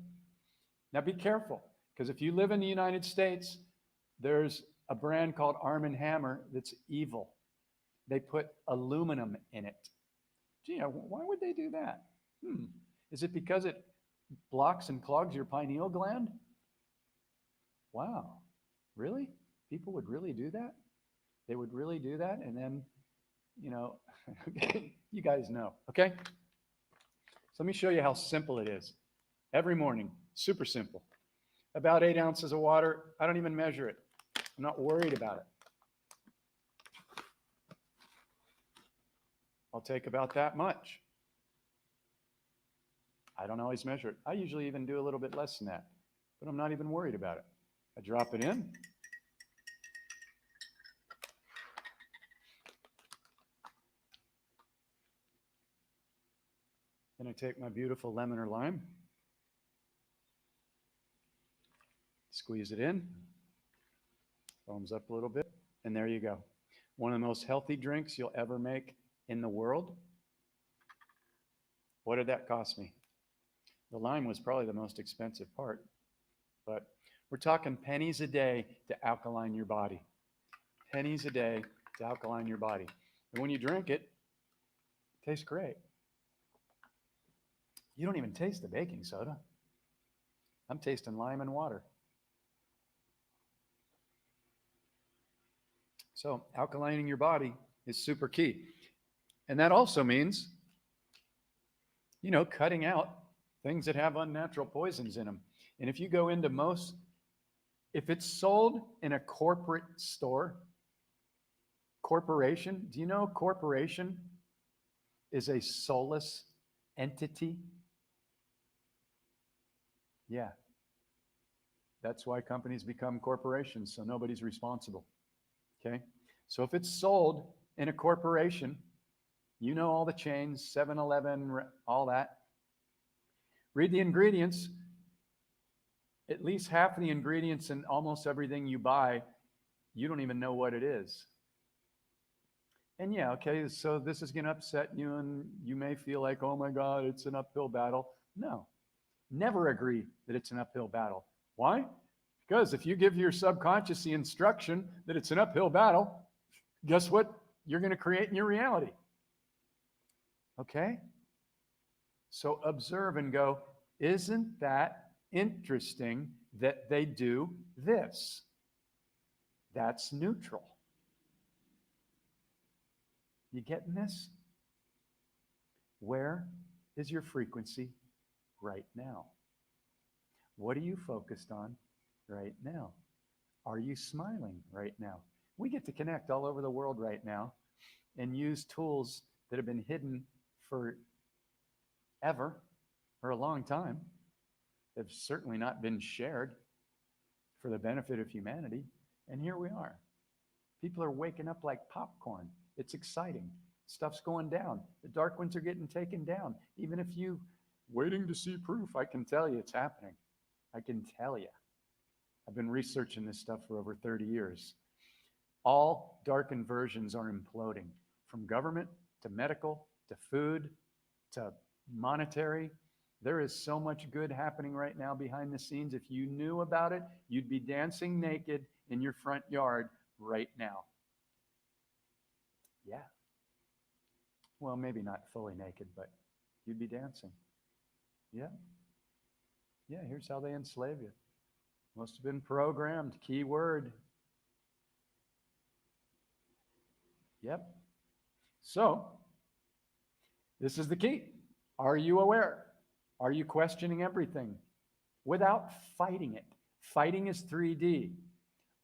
Now be careful, because if you live in the United States, there's a brand called Arm & Hammer that's evil. They put aluminum in it. Gee, why would they do that? Is it because it blocks and clogs your pineal gland? Wow, really? People would really do that? They would really do that? And then, you know, you guys know, okay? So let me show you how simple it is. Every morning, super simple. About 8 ounces of water. I don't even measure it. I'm not worried about it. I'll take about that much. I don't always measure it. I usually even do a little bit less than that, but I'm not even worried about it. I drop it in. Then I take my beautiful lemon or lime, squeeze it in, foams up a little bit, and there you go. One of the most healthy drinks you'll ever make in the world. What did that cost me? The lime was probably the most expensive part, but we're talking pennies a day to alkaline your body. Pennies a day to alkaline your body. And when you drink it, it tastes great. You don't even taste the baking soda. I'm tasting lime and water. So alkalining your body is super key. And that also means, cutting out things that have unnatural poisons in them. And if you go into if it's sold in a corporate store, corporation, do you know corporation is a soulless entity? Yeah. That's why companies become corporations, so nobody's responsible. Okay? So if it's sold in a corporation, all the chains, 7-Eleven, all that. Read the ingredients. At least half of the ingredients in almost everything you buy, you don't even know what it is. And yeah, okay, so this is going to upset you, and you may feel like, oh my God, it's an uphill battle. No, never agree that it's an uphill battle. Why? Because if you give your subconscious the instruction that it's an uphill battle, guess what you're going to create in your reality? Okay? So observe and go, isn't that interesting that they do this? That's neutral. You getting this? Where is your frequency right now? What are you focused on right now? Are you smiling right now? We get to connect all over the world right now and use tools that have been hidden for a long time. They've certainly not been shared for the benefit of humanity. And here we are. People are waking up like popcorn. It's exciting. Stuff's going down. The dark ones are getting taken down. Even if you waiting to see proof, I can tell you it's happening. I can tell you. I've been researching this stuff for over 30 years. All darkened versions are imploding, from government to medical to food to monetary. There is so much good happening right now behind the scenes. If you knew about it, you'd be dancing naked in your front yard right now. Yeah. Well, maybe not fully naked, but you'd be dancing. Yeah. Yeah, here's how they enslave you. Must have been programmed. Key word. Yep. So, this is the key. Are you aware? Are you questioning everything without fighting it? Fighting is 3D.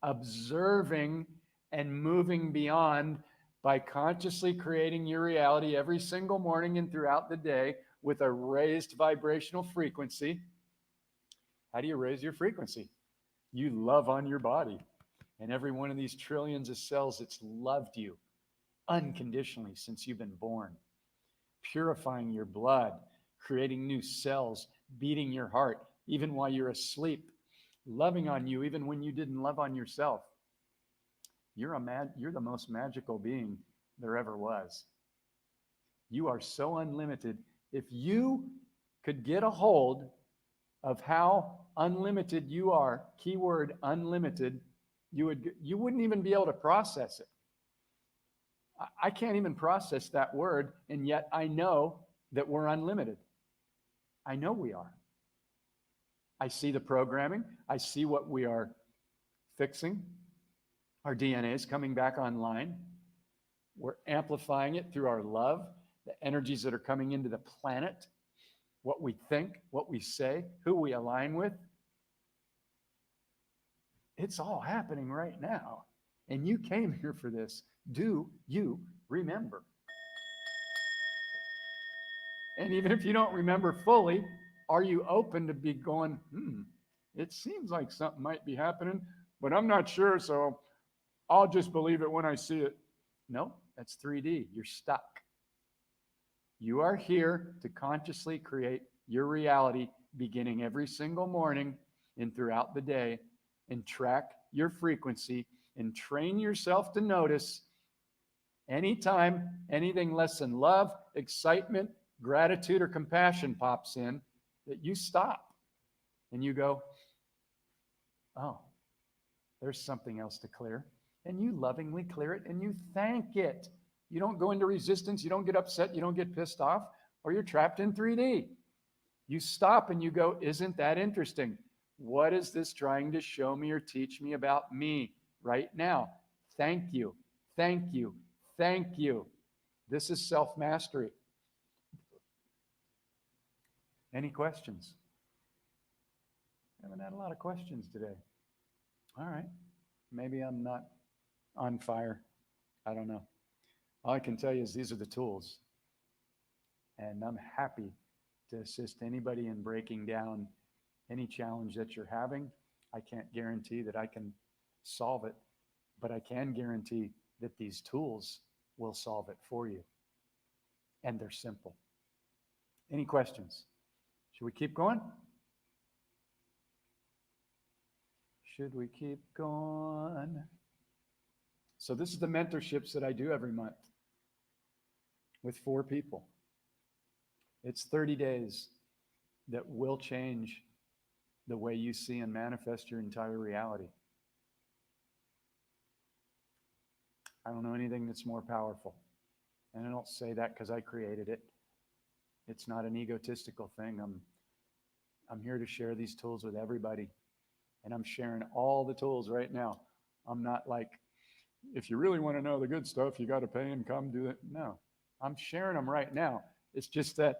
Observing and moving beyond by consciously creating your reality every single morning and throughout the day with a raised vibrational frequency. How do you raise your frequency? You love on your body. And every one of these trillions of cells, it's loved you unconditionally since you've been born. Purifying your blood, creating new cells, beating your heart, even while you're asleep, loving on you, even when you didn't love on yourself. You're the most magical being there ever was. You are so unlimited. If you could get a hold of how unlimited you are, keyword unlimited, you wouldn't even be able to process it. I can't even process that word, and yet I know that we're unlimited. I know we are. I see the programming. I see what we are fixing. Our DNA is coming back online. We're amplifying it through our love, the energies that are coming into the planet, what we think, what we say, who we align with. It's all happening right now. And you came here for this. Do you remember? And even if you don't remember fully, are you open to be going, it seems like something might be happening, but I'm not sure, so I'll just believe it when I see it. No, that's 3D. You're stuck. You are here to consciously create your reality beginning every single morning and throughout the day, and track your frequency and train yourself to notice anytime anything less than love, excitement, gratitude, or compassion pops in, that you stop and you go, oh, there's something else to clear. And you lovingly clear it and you thank it. You don't go into resistance, you don't get upset, you don't get pissed off, or you're trapped in 3D. You stop and you go, isn't that interesting? What is this trying to show me or teach me about me right now? Thank you, thank you, thank you. This is self-mastery. Any questions? I haven't had a lot of questions today. All right. Maybe I'm not on fire. I don't know. All I can tell you is these are the tools. And I'm happy to assist anybody in breaking down any challenge that you're having. I can't guarantee that I can solve it, but I can guarantee that these tools will solve it for you. And they're simple. Any questions? Should we keep going? Should we keep going? So this is the mentorships that I do every month with 4 people. It's 30 days that will change the way you see and manifest your entire reality. I don't know anything that's more powerful. And I don't say that because I created it. It's not an egotistical thing. I'm here to share these tools with everybody. And I'm sharing all the tools right now. I'm not like, if you really want to know the good stuff, you got to pay and come do it. No, I'm sharing them right now. It's just that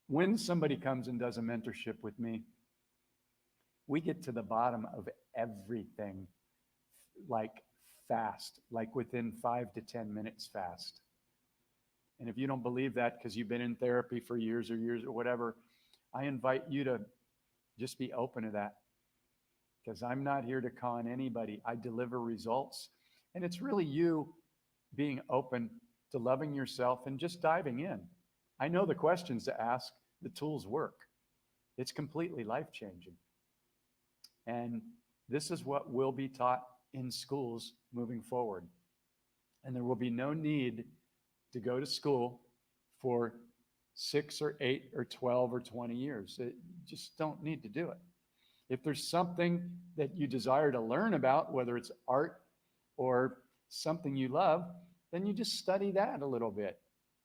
when somebody comes and does a mentorship with me, we get to the bottom of everything like fast, like within 5 to 10 minutes fast. And if you don't believe that because you've been in therapy for years or whatever, I invite you to just be open to that, because I'm not here to con anybody. I deliver results, and it's really you being open to loving yourself and just diving in. I know the questions to ask. The tools work. It's completely life-changing. And this is what will be taught in schools moving forward. And there will be no need to go to school for 6 or 8 or 12 or 20 years. You just don't need to do it. If there's something that you desire to learn about, whether it's art or something you love, then you just study that a little bit.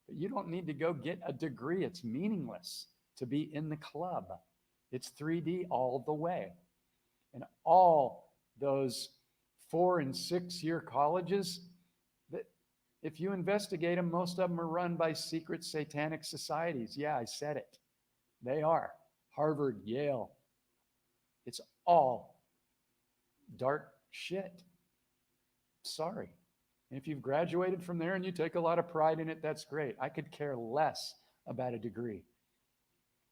But you don't need to go get a degree. It's meaningless to be in the club. It's 3D all the way. And all those 4 and 6 year colleges, that if you investigate them, most of them are run by secret satanic societies. Yeah, I said it. They are. Harvard, Yale. It's all dark shit. Sorry. And if you've graduated from there and you take a lot of pride in it, that's great. I could care less about a degree.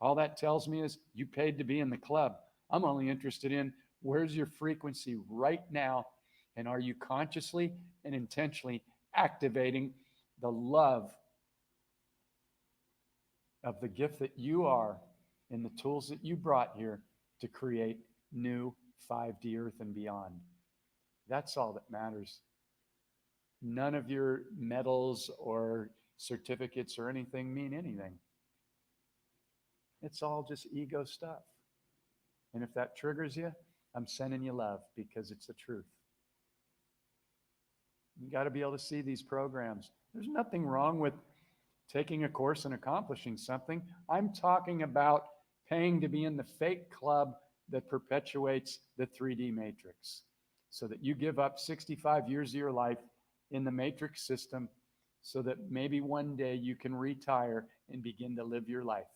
All that tells me is you paid to be in the club. I'm only interested in where's your frequency right now, and are you consciously and intentionally activating the love of the gift that you are and the tools that you brought here to create new 5D Earth and beyond. That's all that matters. None of your medals or certificates or anything mean anything. It's all just ego stuff. And if that triggers you, I'm sending you love, because it's the truth. You got to be able to see these programs. There's nothing wrong with taking a course and accomplishing something. I'm talking about paying to be in the fake club that perpetuates the 3D matrix, so that you give up 65 years of your life in the matrix system so that maybe one day you can retire and begin to live your life.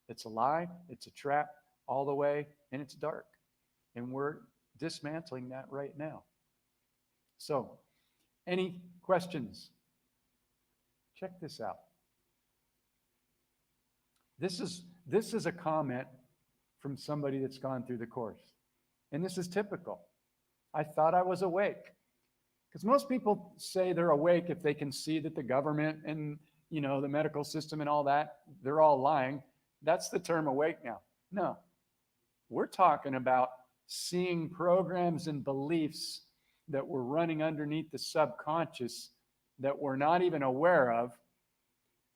It's a lie, it's a trap all the way, and it's dark. And we're dismantling that right now. So, any questions? Check this out. This is a comment from somebody that's gone through the course. And this is typical. I thought I was awake. Because most people say they're awake if they can see that the government and the medical system and all that, they're all lying. That's the term awake now. No. We're talking about seeing programs and beliefs that were running underneath the subconscious that we're not even aware of,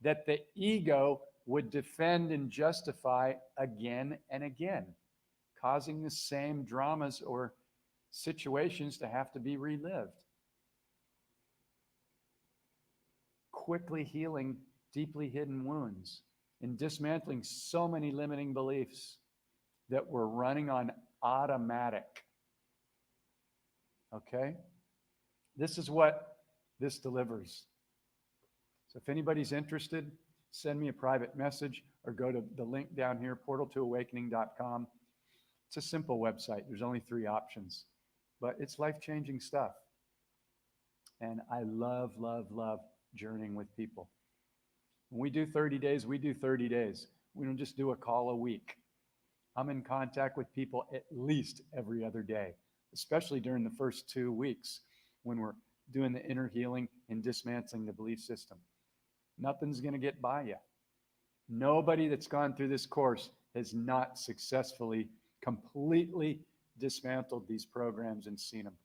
that the ego would defend and justify again and again, causing the same dramas or situations to have to be relived. Quickly healing deeply hidden wounds and dismantling so many limiting beliefs that we're running on automatic. Okay? This is what this delivers. So if anybody's interested, send me a private message or go to the link down here, portal2awakening.com. It's a simple website. There's only 3 options, but it's life-changing stuff. And I love, love, love journeying with people. When we do 30 days, we do 30 days. We don't just do a call a week. I'm in contact with people at least every other day, especially during the first 2 weeks when we're doing the inner healing and dismantling the belief system. Nothing's going to get by you. Nobody that's gone through this course has not successfully, completely dismantled these programs and seen them.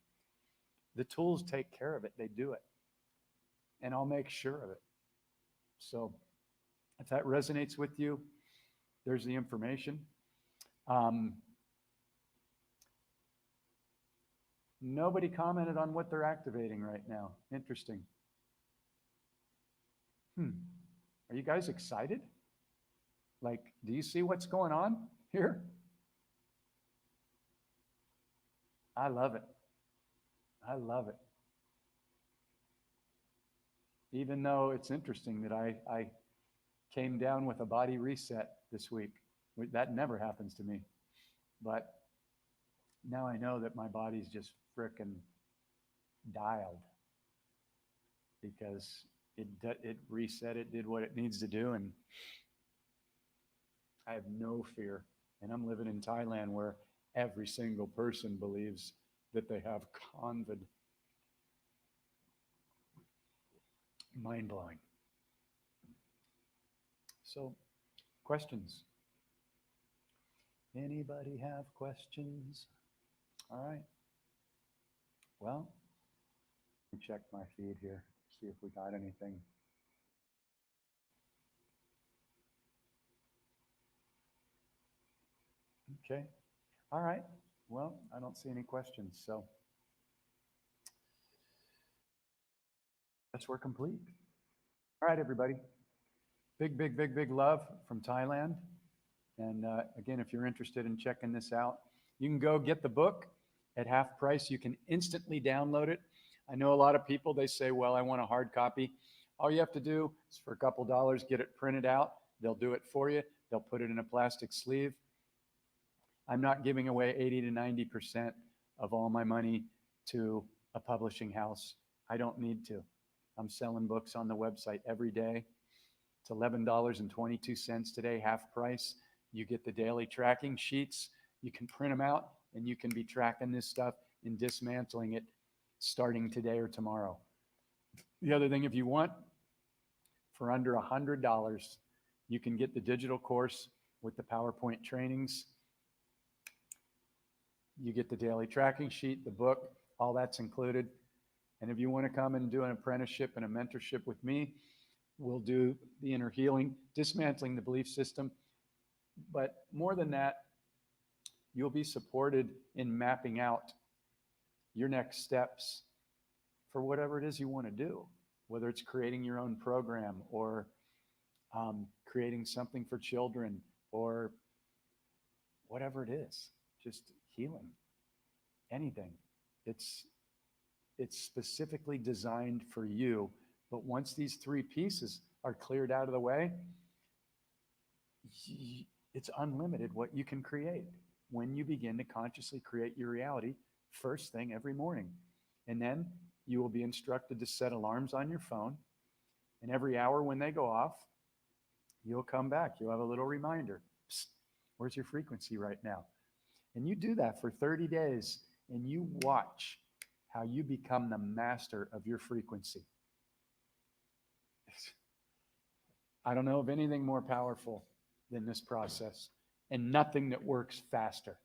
The tools take care of it. They do it. And I'll make sure of it. So if that resonates with you, there's the information. Nobody commented on what they're activating right now. Interesting. Are you guys excited? Like, do you see what's going on here? I love it. I love it. Even though it's interesting that I came down with a body reset this week. That never happens to me. But now I know that my body's just frickin' dialed because it reset, it did what it needs to do, and I have no fear. And I'm living in Thailand where every single person believes that they have COVID. Mind-blowing. So, questions? Anybody have questions? All right. Well, let me check my feed here, see if we got anything. Okay. All right. Well, I don't see any questions, so guess we're complete. All right, everybody. Big, big, big, big love from Thailand. And again, if you're interested in checking this out, you can go get the book at half price. You can instantly download it. I know a lot of people, they say, well, I want a hard copy. All you have to do is for a couple dollars, get it printed out. They'll do it for you. They'll put it in a plastic sleeve. I'm not giving away 80 to 90% of all my money to a publishing house. I don't need to. I'm selling books on the website every day. It's $11.22 today, half price. You get the daily tracking sheets. You can print them out, and you can be tracking this stuff and dismantling it starting today or tomorrow. The other thing, if you want, for under $100, you can get the digital course with the PowerPoint trainings. You get the daily tracking sheet, the book, all that's included. And if you want to come and do an apprenticeship and a mentorship with me, we'll do the inner healing, dismantling the belief system. But more than that, you'll be supported in mapping out your next steps for whatever it is you want to do, whether it's creating your own program or creating something for children or whatever it is, just healing, anything. It's specifically designed for you. But once these 3 pieces are cleared out of the way, it's unlimited what you can create when you begin to consciously create your reality first thing every morning. And then you will be instructed to set alarms on your phone. And every hour when they go off, you'll come back. You'll have a little reminder. Psst, where's your frequency right now? And you do that for 30 days and you watch how you become the master of your frequency. I don't know of anything more powerful than this process, and nothing that works faster.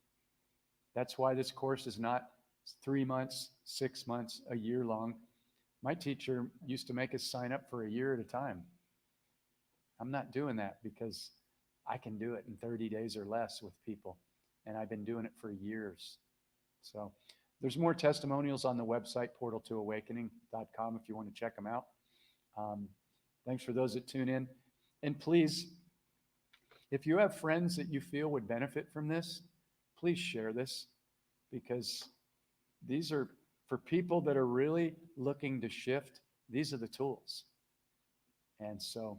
That's why this course is not 3 months, 6 months, a year long. My teacher used to make us sign up for a year at a time. I'm not doing that because I can do it in 30 days or less with people, and I've been doing it for years. So there's more testimonials on the website, portal2awakening.com, if you want to check them out. Thanks for those that tune in. And please, if you have friends that you feel would benefit from this, please share this, because these are for people that are really looking to shift. These are the tools. And so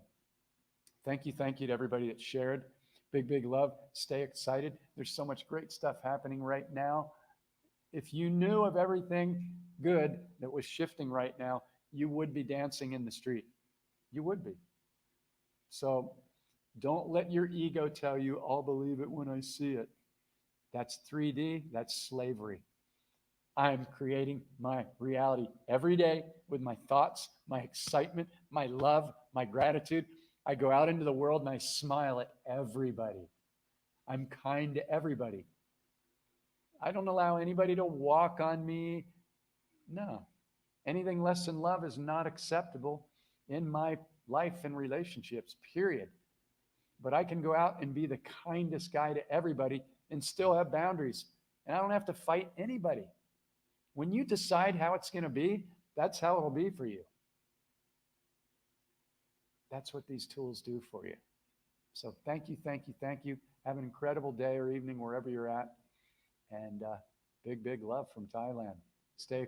thank you to everybody that shared. Big, big love. Stay excited. There's so much great stuff happening right now. If you knew of everything good that was shifting right now, you would be dancing in the street. You would be. So don't let your ego tell you, I'll believe it when I see it. That's 3D. That's slavery. I'm creating my reality every day with my thoughts, my excitement, my love, my gratitude. I go out into the world and I smile at everybody. I'm kind to everybody. I don't allow anybody to walk on me. No. Anything less than love is not acceptable in my life and relationships, period. But I can go out and be the kindest guy to everybody and still have boundaries. And I don't have to fight anybody. When you decide how it's going to be, that's how it'll be for you. That's what these tools do for you. So thank you. Have an incredible day or evening wherever you're at. And big, big love from Thailand. Stay